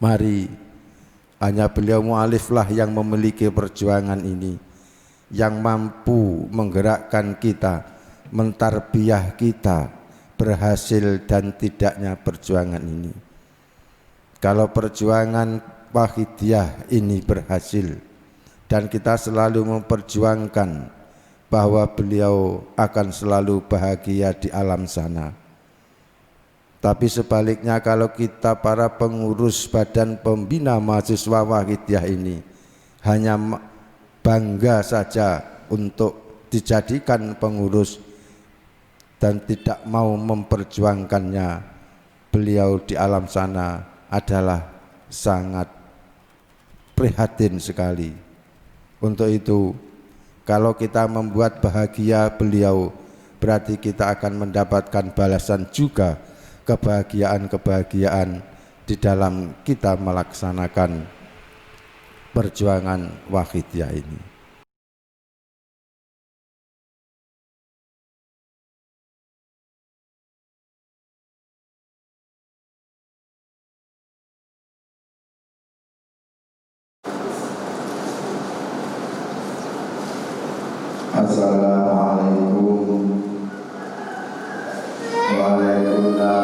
Mari, hanya beliau mu'aliflah yang memiliki perjuangan ini, yang mampu menggerakkan kita, mentarbiyah kita berhasil dan tidaknya perjuangan ini. Kalau perjuangan Wahidiyah ini berhasil dan kita selalu memperjuangkan bahwa beliau akan selalu bahagia di alam sana. Tapi sebaliknya kalau kita para pengurus badan pembina mahasiswa Wahidiyah ini hanya bangga saja untuk dijadikan pengurus dan tidak mau memperjuangkannya, beliau di alam sana adalah sangat prihatin sekali. Untuk itu, kalau kita membuat bahagia beliau, berarti kita akan mendapatkan balasan juga kebahagiaan-kebahagiaan di dalam kita melaksanakan perjuangan Wahidiyah ini. Assalamualaikum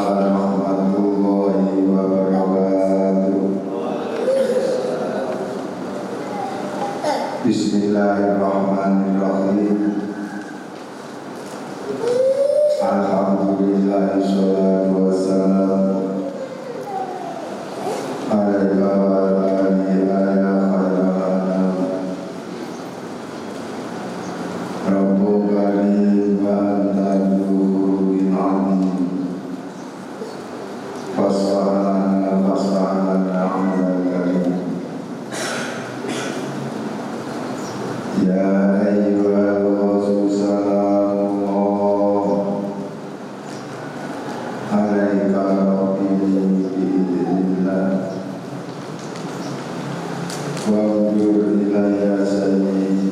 warahmatullahi wabarakatuh. Bismillahirrahmanirrahim. Alhamdulillah, sholatu wassalam ala alihi Rabbu karim wa antadu bin'alim fasfa'ana amal karim. Ya ayyuhal rasul salamullah alaika rabbi bi'idhnillah wa anzur ilayya sayyidi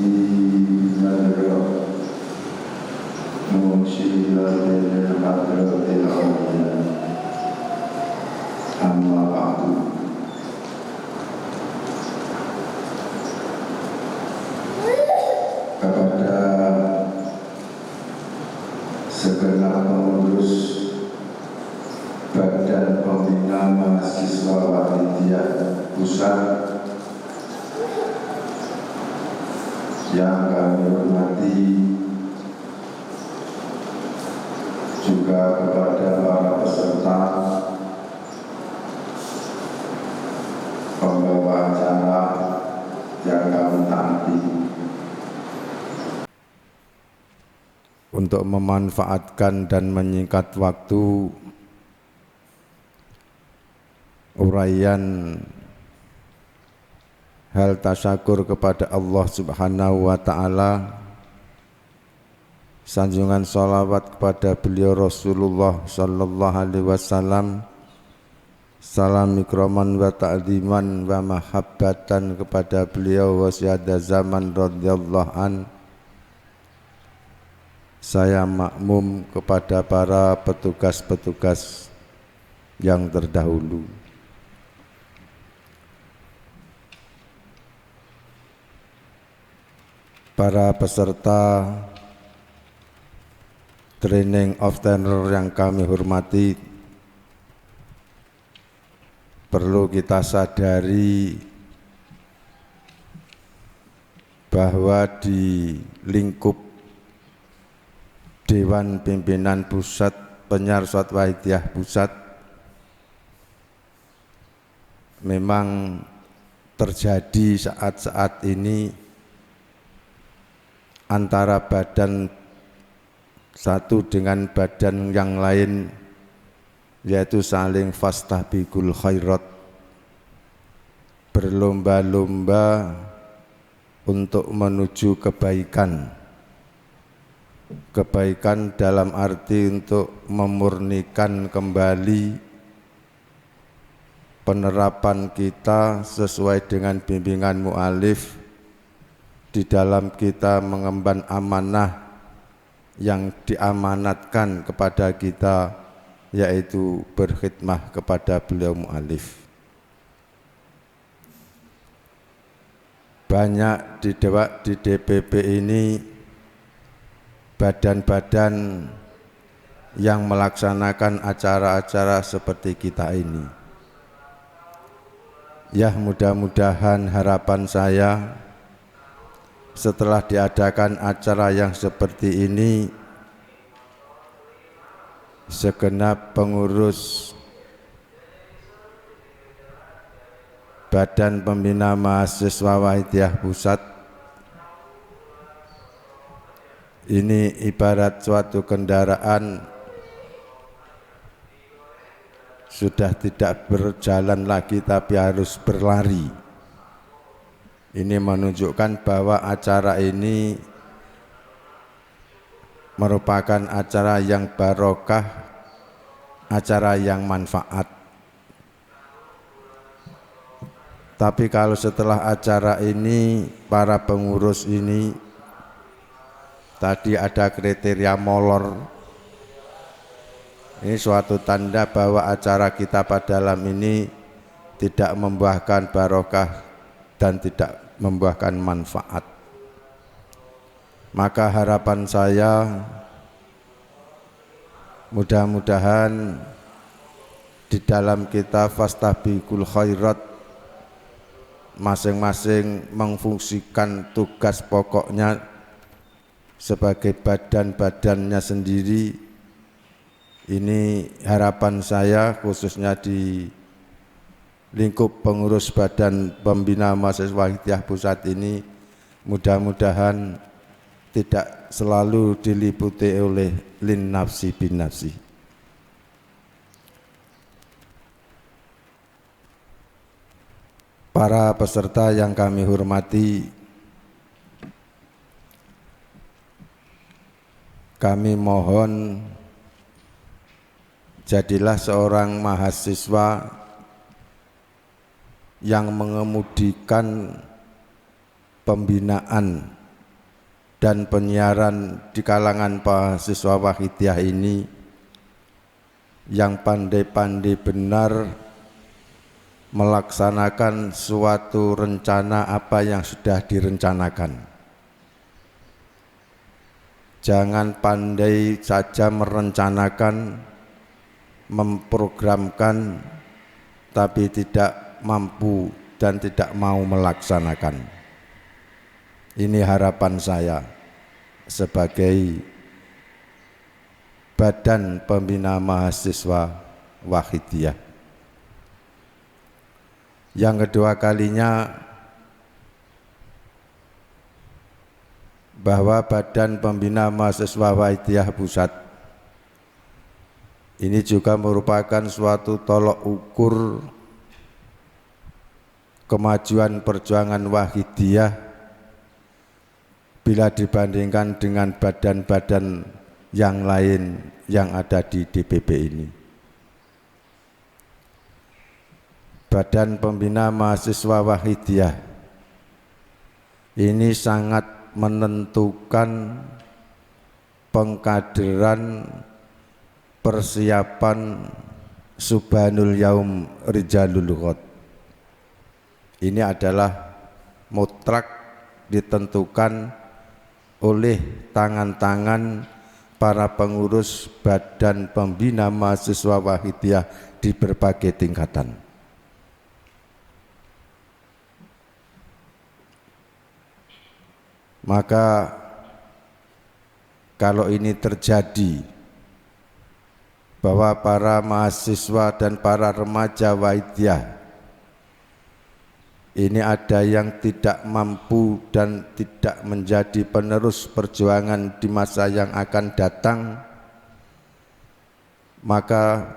kepada segenap pengurus Badan Pembina Mahasiswa Wahidiyah Pusat yang kami hormati, juga kepada para peserta, pembawa acara yang kami taati. Untuk memanfaatkan dan menyingkat waktu, uraian hal tasyakur kepada Allah Subhanahu wa ta'ala, sanjungan sholawat kepada beliau Rasulullah sallallahu alaihi wasallam, salam ikraman wa ta'ziman wa mahabbatan kepada beliau wasyada zaman radhiyallahu an. Saya makmum kepada para petugas-petugas yang terdahulu. Para peserta training of tenor yang kami hormati, perlu kita sadari bahwa di lingkup Dewan Pimpinan Pusat Penyarsat Wahidiyah Pusat memang terjadi saat-saat ini antara badan satu dengan badan yang lain, yaitu saling fastabiqul khairat, berlomba-lomba untuk menuju kebaikan. Kebaikan dalam arti untuk memurnikan kembali penerapan kita sesuai dengan bimbingan mu'alif di dalam kita mengemban amanah yang diamanatkan kepada kita, yaitu berkhidmah kepada beliau mu'alif. banyak di DPP ini badan-badan yang melaksanakan acara-acara seperti kita ini. Ya, mudah-mudahan harapan saya setelah diadakan acara yang seperti ini, segenap pengurus Badan Pembina Mahasiswa Wahidiyah Pusat ini ibarat suatu kendaraan sudah tidak berjalan lagi tapi harus berlari. Ini menunjukkan bahwa acara ini merupakan acara yang barokah, acara yang manfaat. Tapi kalau setelah acara ini para pengurus ini tadi ada kriteria molor, ini suatu tanda bahwa acara kita pada malam ini tidak membuahkan barokah dan tidak membuahkan manfaat. Maka harapan saya mudah-mudahan di dalam kita fastabiqul khairat masing-masing memfungsikan tugas pokoknya sebagai badan-badannya sendiri. Ini harapan saya khususnya di lingkup pengurus Badan Pembina Mahasiswa Wahidiyah Pusat ini, mudah-mudahan tidak selalu diliputi oleh lin nafsi bin nafsi. Para peserta yang kami hormati, kami mohon jadilah seorang mahasiswa yang mengemudikan pembinaan dan penyiaran di kalangan mahasiswa Wahidiyah ini, yang pandai-pandai benar melaksanakan suatu rencana apa yang sudah direncanakan. Jangan pandai saja merencanakan, memprogramkan, tapi tidak mampu dan tidak mau melaksanakan. Ini harapan saya sebagai Badan Pembina Mahasiswa Wahidiyah. Yang kedua kalinya bahwa Badan Pembina Mahasiswa Wahidiyah Pusat ini juga merupakan suatu tolok ukur kemajuan perjuangan Wahidiyah bila dibandingkan dengan badan-badan yang lain yang ada di DPP ini. Badan Pembina Mahasiswa Wahidiyah ini sangat menentukan pengkaderan persiapan Subhanul Yaum Rijalul Ghad. Ini adalah mutlak ditentukan oleh tangan-tangan para pengurus Badan Pembina Mahasiswa Wahidiyah di berbagai tingkatan. Maka kalau ini terjadi bahwa para mahasiswa dan para remaja Wahidiyah ini ada yang tidak mampu dan tidak menjadi penerus perjuangan di masa yang akan datang, maka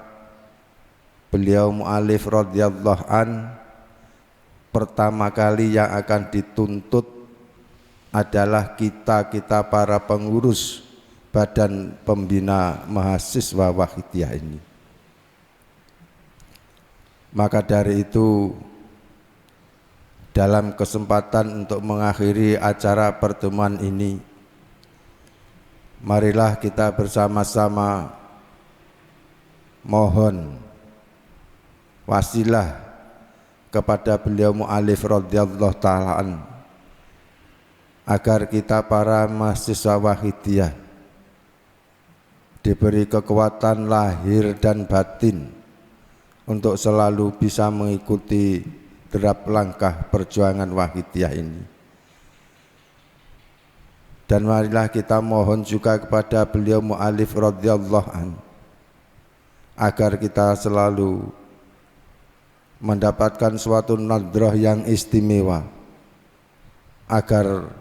beliau mu'alif radhiyallahu an pertama kali yang akan dituntut adalah kita para pengurus Badan Pembina Mahasiswa Wahidiyah ini. Maka dari itu, dalam kesempatan untuk mengakhiri acara pertemuan ini, marilah kita bersama-sama mohon wasilah kepada beliau mu'alif radhiyallahu ta'ala an agar kita para mahasiswa Wahidiyah diberi kekuatan lahir dan batin untuk selalu bisa mengikuti derap langkah perjuangan Wahidiyah ini. Dan marilah kita mohon juga kepada beliau mu'alif radhiyallahu an agar kita selalu mendapatkan suatu nadrah yang istimewa, agar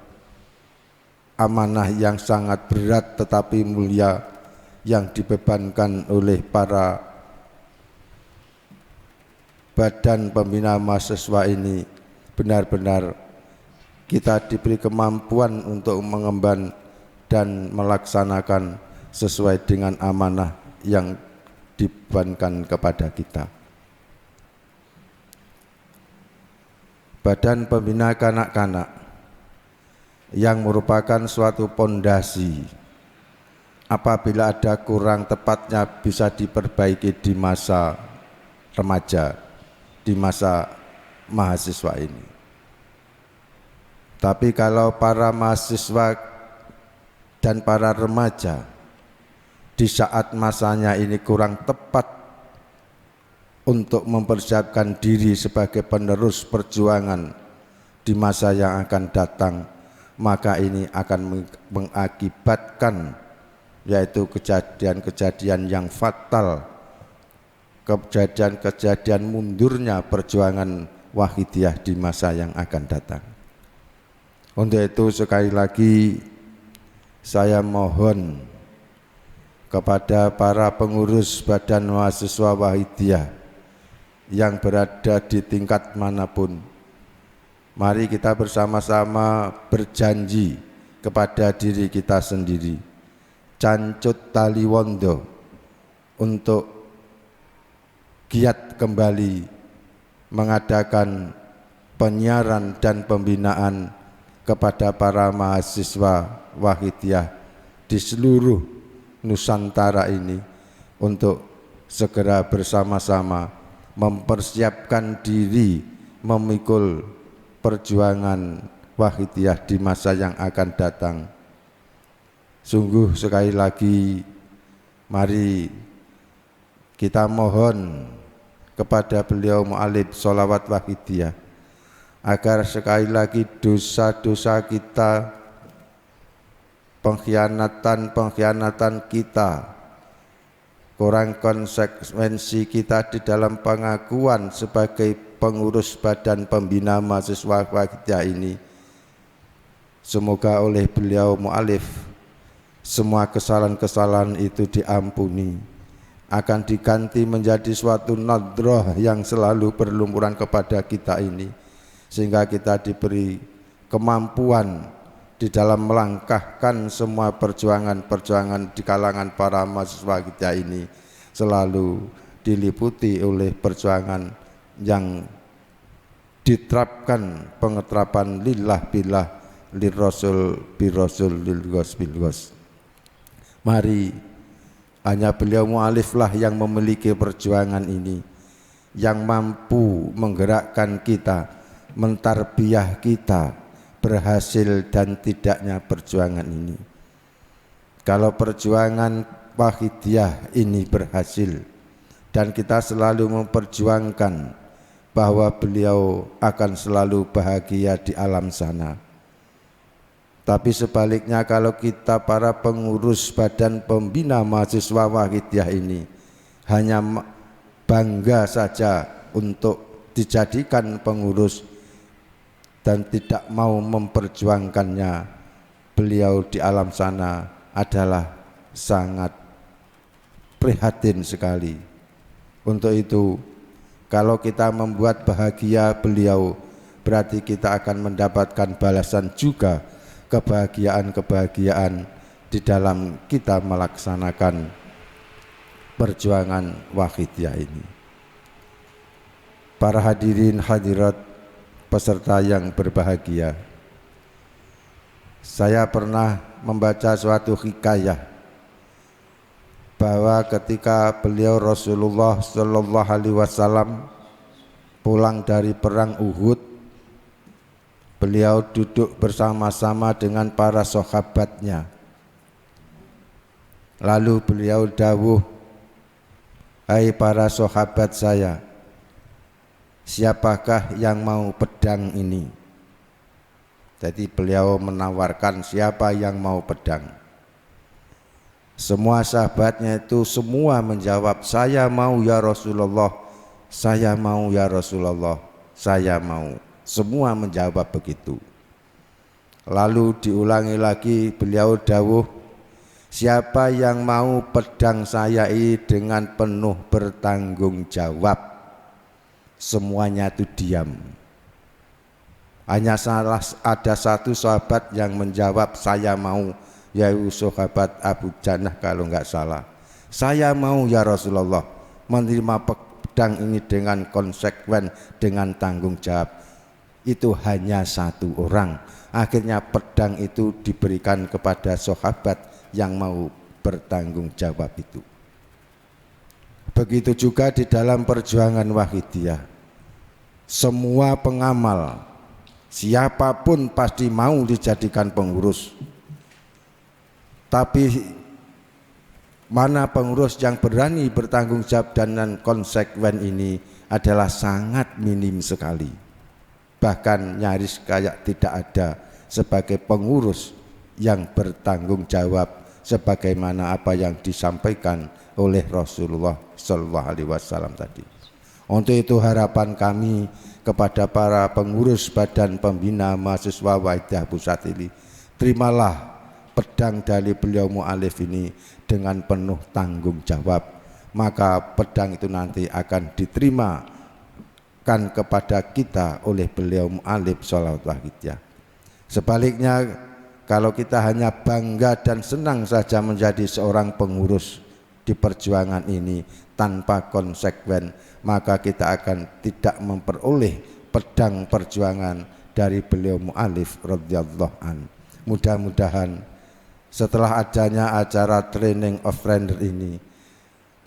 amanah yang sangat berat tetapi mulia yang dibebankan oleh para badan pembina mahasiswa ini benar-benar kita diberi kemampuan untuk mengemban dan melaksanakan sesuai dengan amanah yang dibebankan kepada kita. Badan pembina kanak-kanak yang merupakan suatu pondasi, apabila ada kurang tepatnya bisa diperbaiki di masa remaja, di masa mahasiswa ini. Tapi kalau para mahasiswa dan para remaja di saat masanya ini kurang tepat untuk mempersiapkan diri sebagai penerus perjuangan di masa yang akan datang, maka ini akan mengakibatkan yaitu kejadian-kejadian yang fatal, kejadian-kejadian mundurnya perjuangan Wahidiyah di masa yang akan datang. Untuk itu sekali lagi saya mohon kepada para pengurus badan mahasiswa Wahidiyah yang berada di tingkat manapun, mari kita bersama-sama berjanji kepada diri kita sendiri, cancut tali wondo, untuk giat kembali mengadakan penyiaran dan pembinaan kepada para mahasiswa Wahidiyah di seluruh Nusantara ini untuk segera bersama-sama mempersiapkan diri memikul perjuangan Wahidiyah di masa yang akan datang. Sungguh sekali lagi mari kita mohon kepada beliau mu'alif sholawat Wahidiyah agar sekali lagi dosa-dosa kita, pengkhianatan kita, kurang konsekuensi kita di dalam pengakuan sebagai pengurus badan pembina mahasiswa Wahidiyah ini, semoga oleh beliau mu'alif semua kesalahan-kesalahan itu diampuni, akan diganti menjadi suatu nadrah yang selalu berlumuran kepada kita ini, sehingga kita diberi kemampuan di dalam melangkahkan semua perjuangan-perjuangan di kalangan para mahasiswa kita ini selalu diliputi oleh perjuangan yang diterapkan pengeterapan lillah billah lirrasul birrasul lilgos bilgos. Mari hanya beliau mu'aliflah yang memiliki perjuangan ini, yang mampu menggerakkan kita, mentarbiyah kita berhasil dan tidaknya perjuangan ini. Kalau perjuangan Wahidiyah ini berhasil dan kita selalu memperjuangkan bahwa beliau akan selalu bahagia di alam sana. Tapi sebaliknya kalau kita para pengurus badan pembina mahasiswa Wahidiyah ini hanya bangga saja untuk dijadikan pengurus dan tidak mau memperjuangkannya, beliau di alam sana adalah sangat prihatin sekali. Untuk itu, kalau kita membuat bahagia beliau, berarti kita akan mendapatkan balasan juga kebahagiaan-kebahagiaan di dalam kita melaksanakan perjuangan Wahidiyah ini. Para hadirin hadirat peserta yang berbahagia, saya pernah membaca suatu hikayah bahwa ketika beliau Rasulullah Shallallahu Alaihi Wasallam pulang dari perang Uhud, Beliau duduk bersama-sama dengan para sahabatnya. Lalu beliau dawuh, "Hai para sahabat saya, siapakah yang mau pedang ini?" Jadi beliau menawarkan siapa yang mau pedang. Semua sahabatnya itu semua menjawab, "Saya mau ya Rasulullah, saya mau ya Rasulullah, saya mau." Semua menjawab begitu. Lalu diulangi lagi, beliau dawuh, "Siapa yang mau pedang saya ini dengan penuh bertanggung jawab?" Semuanya itu diam. Hanya ada satu sahabat yang menjawab, "Saya mau," yaitu sahabat Abu Jannah kalau enggak salah. "Saya mau ya Rasulullah menerima pedang ini dengan konsekuen, dengan tanggung jawab." Itu hanya satu orang. Akhirnya pedang itu diberikan kepada sahabat yang mau bertanggung jawab itu. Begitu juga di dalam perjuangan Wahidiyah. Semua pengamal, siapapun pasti mau dijadikan pengurus. Tapi mana pengurus yang berani bertanggung jawab dan konsekuen ini adalah sangat minim sekali. Bahkan nyaris kayak tidak ada sebagai pengurus yang bertanggung jawab sebagaimana apa yang disampaikan oleh Rasulullah Shallallahu Alaihi Wasallam tadi. Untuk itu harapan kami kepada para pengurus Badan Pembina Mahasiswa Wahidiyah Pusat ini, terimalah pedang dari beliau mu'alif ini dengan penuh tanggung jawab, maka pedang itu nanti akan diterima kepada kita oleh beliau mu'alif sholawat wahidiyah. Sebaliknya, kalau kita hanya bangga dan senang saja menjadi seorang pengurus di perjuangan ini tanpa konsekuen, maka kita akan tidak memperoleh pedang perjuangan dari beliau mu'alif radhiyallahu an. Mudah-mudahan setelah adanya acara training of trainer ini,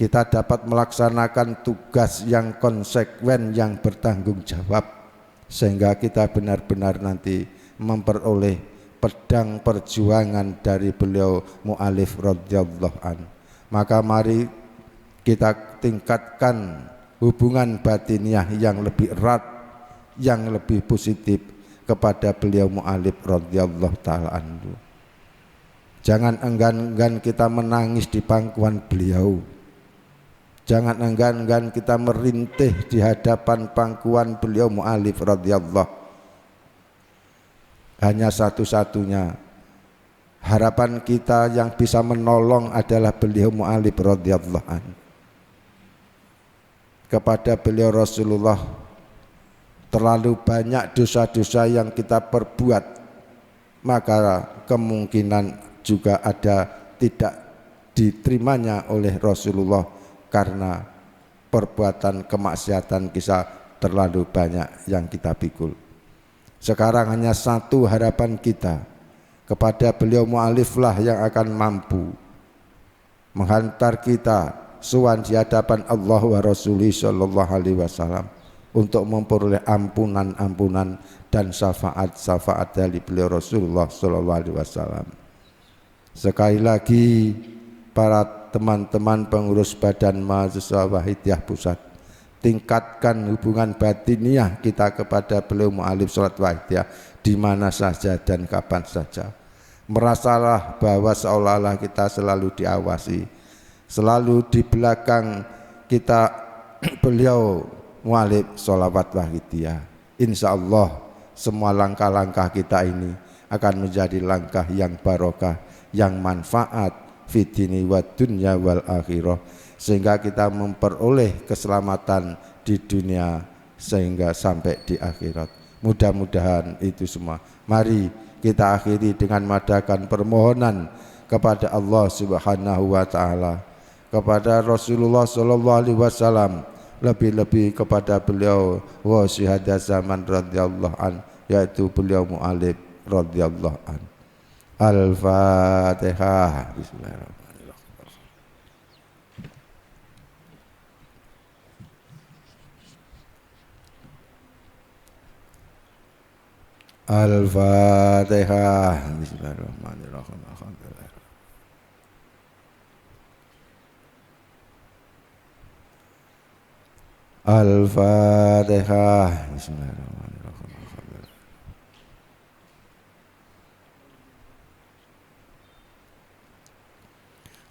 kita dapat melaksanakan tugas yang konsekuen, yang bertanggung jawab, sehingga kita benar-benar nanti memperoleh pedang perjuangan dari beliau mu'alif radhiyallahu an. Maka mari kita tingkatkan hubungan batiniah yang lebih erat, yang lebih positif kepada beliau mu'alif radhiyallahu ta'ala anhu. Jangan enggan-enggan kita menangis di pangkuan beliau. Jangan enggan-enggan kita merintih di hadapan pangkuan beliau mu'alif radhiyallahu. Hanya satu-satunya harapan kita yang bisa menolong adalah beliau mu'alif radhiyallahu an. Kepada beliau Rasulullah terlalu banyak dosa-dosa yang kita perbuat, maka kemungkinan juga ada tidak diterimanya oleh Rasulullah karena perbuatan kemaksiatan kita terlalu banyak yang kita pikul. Sekarang hanya satu harapan kita, kepada beliau mu'alif lah yang akan mampu menghantar kita sowan di hadapan Allah wa Rasulih sallallahu alaihi wasallam untuk memperoleh ampunan-ampunan dan syafaat-syafaat dari beliau Rasulullah sallallahu alaihi wasallam. Sekali lagi, para teman-teman pengurus Badan Mahasiswa Wahidiyah Pusat, tingkatkan hubungan batiniah kita kepada beliau mu'alif sholat wahidiyah di mana saja dan kapan saja. Merasalah bahwa seolah-olah kita selalu diawasi, selalu di belakang kita beliau mu'alif sholawat wahidiyah. Insya Allah semua langkah-langkah kita ini akan menjadi langkah yang barokah, yang manfaat fitini wa dunya wal akhirah, sehingga kita memperoleh keselamatan di dunia sehingga sampai di akhirat. Mudah-mudahan itu semua. Mari kita akhiri dengan mengadakan permohonan kepada Allah Subhanahu wa taala, kepada Rasulullah sallallahu alaihi wasallam, lebih-lebih kepada beliau wasihadah zaman radhiyallahu an, yaitu beliau mu'alif radhiyallahu an. Al-Fatihah. Bismillahirrahmanirrahim. Al-Fatihah. Bismillahirrahmanirrahim. Alhamdulillah. Al-Fatihah. Bismillahirrahmanirrahim. Alhamdulillah.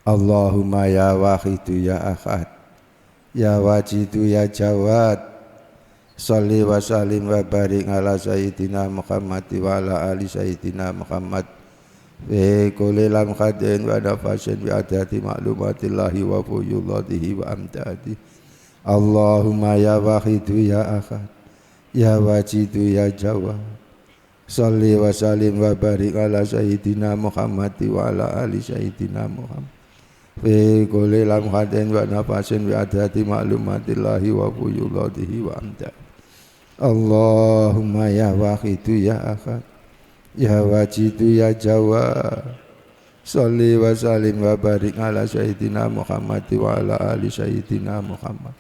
Allahumma ya wahidu ya ahad, ya wajidu ya jawad, sholli wa sallim wa barik ala sayyidina Muhammad wa ala ali sayyidina Muhammad fi kulli lamhatin wa nafasin bi adati ma'lumatillahi wa fuyudatihi wa amdadi. Allahumma ya wahidu ya ahad, ya wajidu ya jawad, sholli wa sallim wa barik ala sayyidina Muhammad wa ala ali sayyidina Muhammad fi kulli lamhatin wa nafasin bi adati ma'lumatillahi wa fuyudatihi wa amdadi. Allahumma ya wahidu ya ahad, ya wajidu ya jawad, sholli wa sallim wa barik ala sayyidina Muhammad wa ala ali sayyidina Muhammad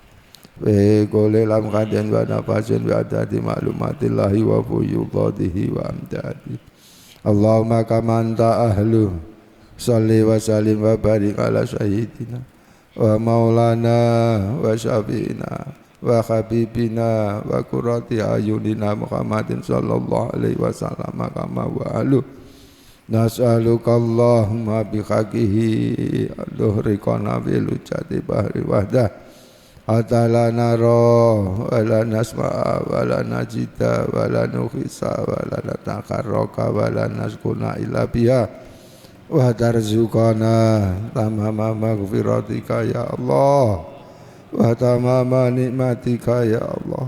fi kulli lamhatin wa nafasin bi adadi ma'lumatillahi wa fuyudatihi wa amdadi. Allahumma kama anta ahlu, sholli wa sallim wa barik ala sayyidina wa maulana wa syafi'ina wa habibina wa qurrati ayunina Muhammadin sallallahu alaihi wasallam kama wa alu. Nas'aluka Allahumma bihaqqihi al-duhriqana bilujati bahri wahdah hatta la nara wa la nasma'a wa la najida wa la nukhisa wa la natakarraka wa la naskuna illa biha wa tarzuqana tamama maghfiratika ya Allah wa tamama nikmatika ya Allah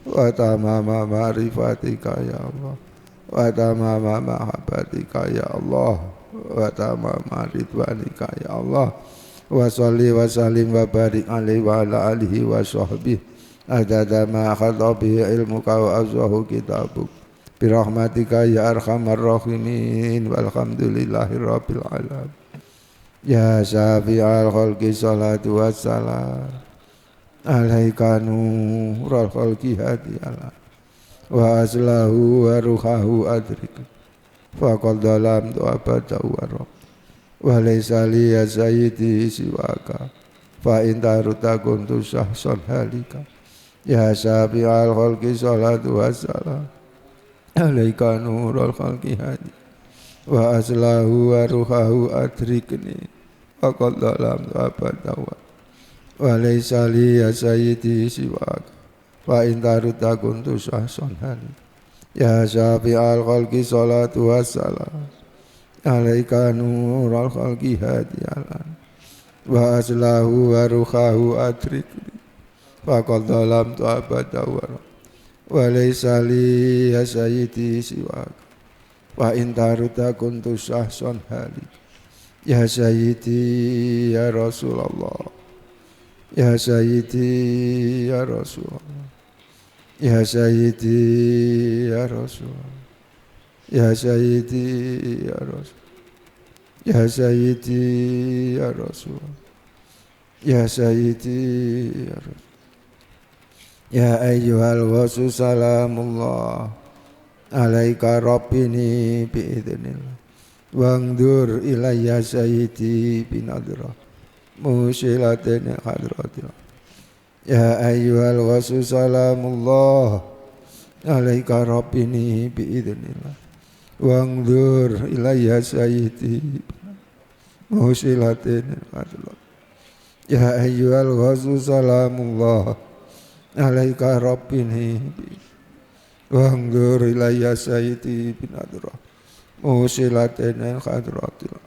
wa tamama ma'rifatika ya Allah wa tamama mahabbatika ya Allah wa tamama ridwanika ya Allah wa sholli wa sallim wa barik alaihi wa ala alihi wa sahbihi adada ma akhadha bihi ilmuka wa azwahu kitabuk birahmatika ya arhamar rahimin walhamdulillahi rabbil alamin. Ya syafi'al khalqi salatu wassalam alaika nurul khalqi hadiyalah wa aslahu wa ruhahu adrik faqad dalam tu abada wa wa laysa li ya sayyidi siwaka fa in taruta kuntu syahsan halika. Ya syafi'al khalqi salatu wassalam alaika nurul khalqi hadiyalah wa aslahu wa ruhahu adrikni faqad dalam tu abada wa laysa li ya sayyidi siwaka fa in taruta kuntu syahsan hali. Ya syafi'al khalqi salatu wassalam alaika nurul khalqi hadiyalan wa aslahu wa ruhahu adrikni faqad dalam tu abada wa laysa li ya sayyidi siwaka wa in taruta kuntu syahsan hali. Ya sayyidi ya Rasulullah, ya sayyidi ya Rasulullah, ya sayyidi ya Rasulullah, ya sayyidi ya Rasulullah, ya sayyidi ya Rasulullah, ya sayyidi ya Rasulullah. Ya ayyuhal wasu salamullah alaika rabbini bi'idhnillah wangdur ilayya sayyidi binadra musilatin hadratillah. Ya ayyuhal wasu salamullah alaika rabbini bi'idhnillah wangdur ilayya sayyidi musilatin hadratillah. Ya ayyuhal wasu salamullah alaika rabbini wangdur ilayya sayyidi binadra musilatin hadratillah.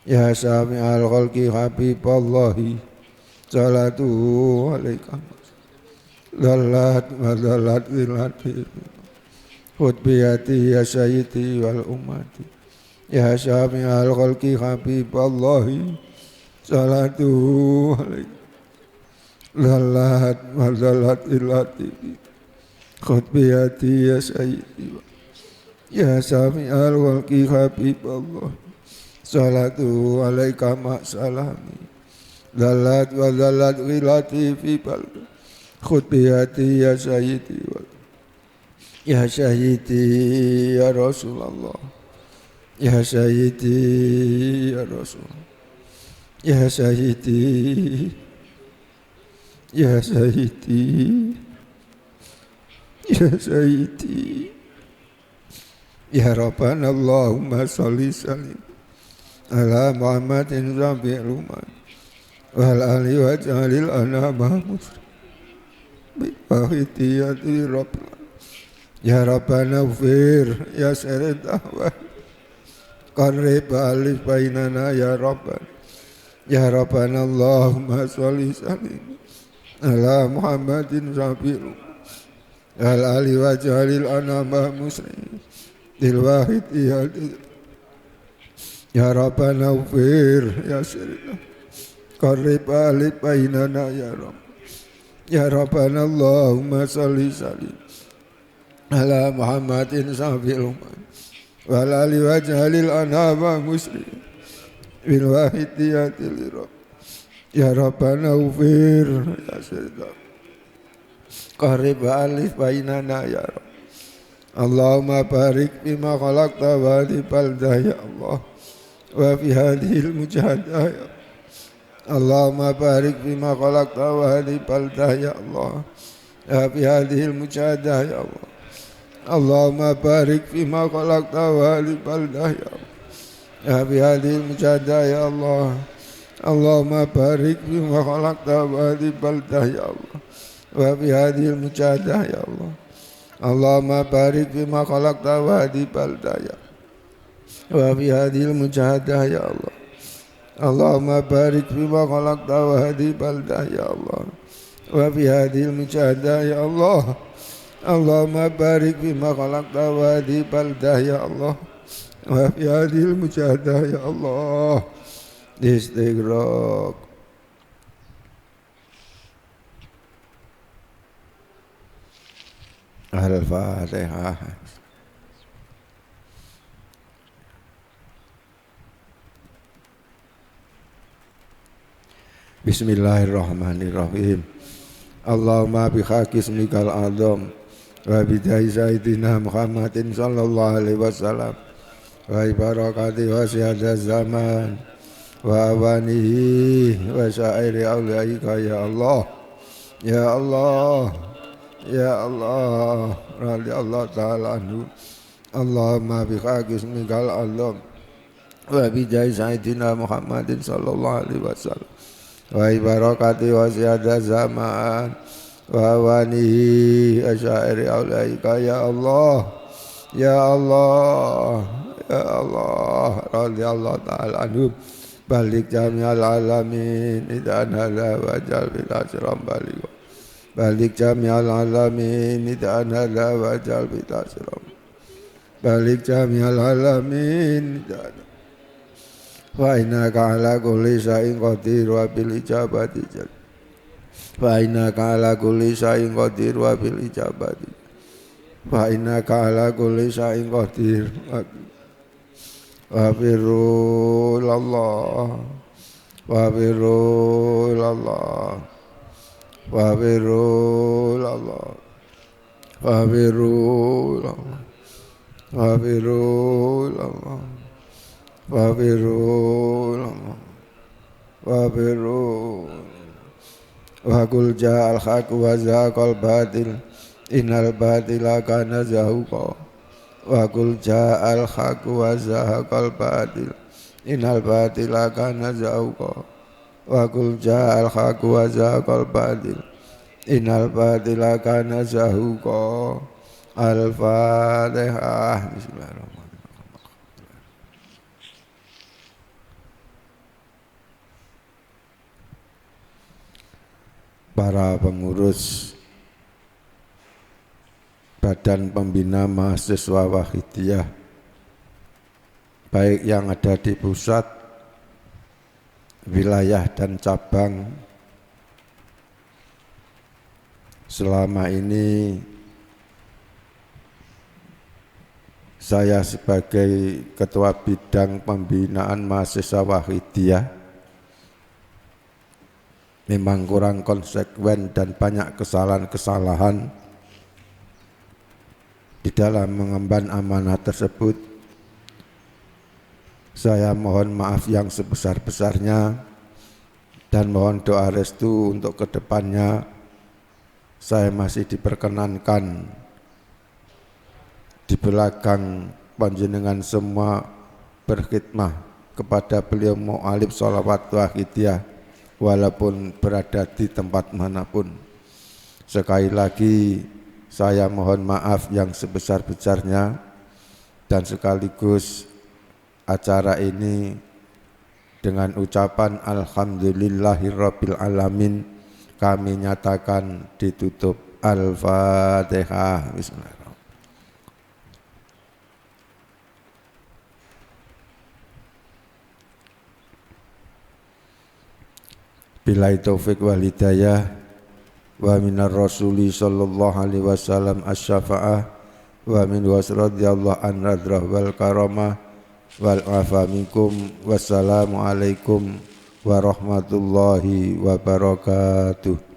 Ya sami'al khalqi habiballahi salatu alaika dalat wa dalat wilati hudbiyati ya sayyidi wal ummati. Ya sami'al khalqi habiballahi salatu alaika dalat wa dalat wilati hudbiyati ya sayyidi. Ya sami'al khalqi habiballah salatu alaika ma'salami dalat wa dalat wilati fi balda khutbiyati ya sayyidi. Ya Sayyidi ya Rasulullah, Ya Sayyidi ya Rasulullah, Ya Sayyidi, Ya Sayyidi, Ya Sayyidi, Ya Rabbana Allahumma salli sallim ala Muhammadin Rabi'il Umar wal ali wa jalil anama muslim bi wahidiyati Rabbana Ya Rabbana ufir ya syarid ahwal qarrib alif bainana ya Rabbana Ya Rabbana Allahumma salli sallim ala Muhammadin Rabi'il wal ali wa jalil anama muslim bil wahidiyati Ya Rabbana ufir ya syarid qarrib alif bainana ya Rabbana Ya Rabbana Allahumma salli sallim ala Muhammadin sabil umman wal ali wajhalil anama muslim bil wahidiyatil rabb Ya Rabbana ufir ya sayyidina qarib alif bainana ya Rabb Allahumma barik bima khalaqta wa li baldah ya Allah wa fi hadhil mujahadah ya Allahumma barik bima khalaqta wa li baldah ya Allah wa fi hadhil mujahadah ya Allah Allahumma barik fima khalaqta wa li baldah ya Allah bi hadhil mujahadah ya Allah Allahumma barik fima khalaqta wa li baldah ya Allah wa bi hadhil mujahadah ya Allah Allahumma barik fima khalaqta wa li baldah ya wa bi hadhil mujahadah ya Allah Allahumma barik fima khalaqta wa li baldah ya Allah wa bi hadhil mujahadah ya Allah Allahumma barik bima khalaqta wa di baldah ya Allah wa fi hadhil mujahadah ya Allah istighraq Al-Fatihah. Bismillahirrahmanirrahim. Allahumma bihaqqi ismikal azam wa bijahi sayyidina Muhammadin sallallahu alaihi wasallam wa barakati wa syahadat zaman wa awanihi wa syairi awliyaika ya Allah ya Allah ya Allah radhi Allah ta'ala anhu Allahumma bihaqqi ismikal azam wa bijahi sayyidina Muhammadin sallallahu alaihi wasallam wa barakati wa syahadat zaman wa wanihi asyairi aulaika ya Allah ya Allah ya Allah radhiyallahu ta'ala anhu balik jami'al alamin idan hala wajal bil asram balik jami'al alamin idan hala wajal bil asram balik jami'al alamin idan wa innaka ala kulli syai'in qadir wa bil ijabati jal fa innaka ala kulli syai'in qadir wa bil ijabati fa innaka ala kulli syai'in qadir wa birru ilallah wa birru ilallah wa birru ilallah wa birru ilallah wa birru ilallah wa birru ilallah wa birru wa qul ja'al haqq wa zaqal batil innal batila kana zahuqa wa qul ja'al haqq wa zaqal batil innal batila kana zahuqa wa qul ja'al haqq wa zaqal batil innal batila kana zahuqa Al-Fatihah. Bismillahirrahmanirrahim. Para pengurus Badan Pembina Mahasiswa Wahidiyah baik yang ada di pusat, wilayah dan cabang, selama ini saya sebagai Ketua Bidang Pembinaan Mahasiswa Wahidiyah memang kurang konsekuen dan banyak kesalahan-kesalahan di dalam mengemban amanah tersebut. Saya mohon maaf yang sebesar-besarnya dan mohon doa restu untuk kedepannya saya masih diperkenankan di belakang panjenengan semua berkhidmah kepada beliau mu'alif sholawat wahidiyah walaupun berada di tempat manapun. Sekali lagi saya mohon maaf yang sebesar-besarnya dan sekaligus acara ini dengan ucapan alhamdulillahirabbil alamin kami nyatakan ditutup. Al-Fatihah. Bismillahirrahmanirrahim. Billahi taufik wal hidayah wa minar rasuli sallallahu alaihi wasallam asy-syafa'ah wa min wasradiyallahu an radrah wal karamah wal afa minkum. Wassalamu alaikum warahmatullahi wabarakatuh.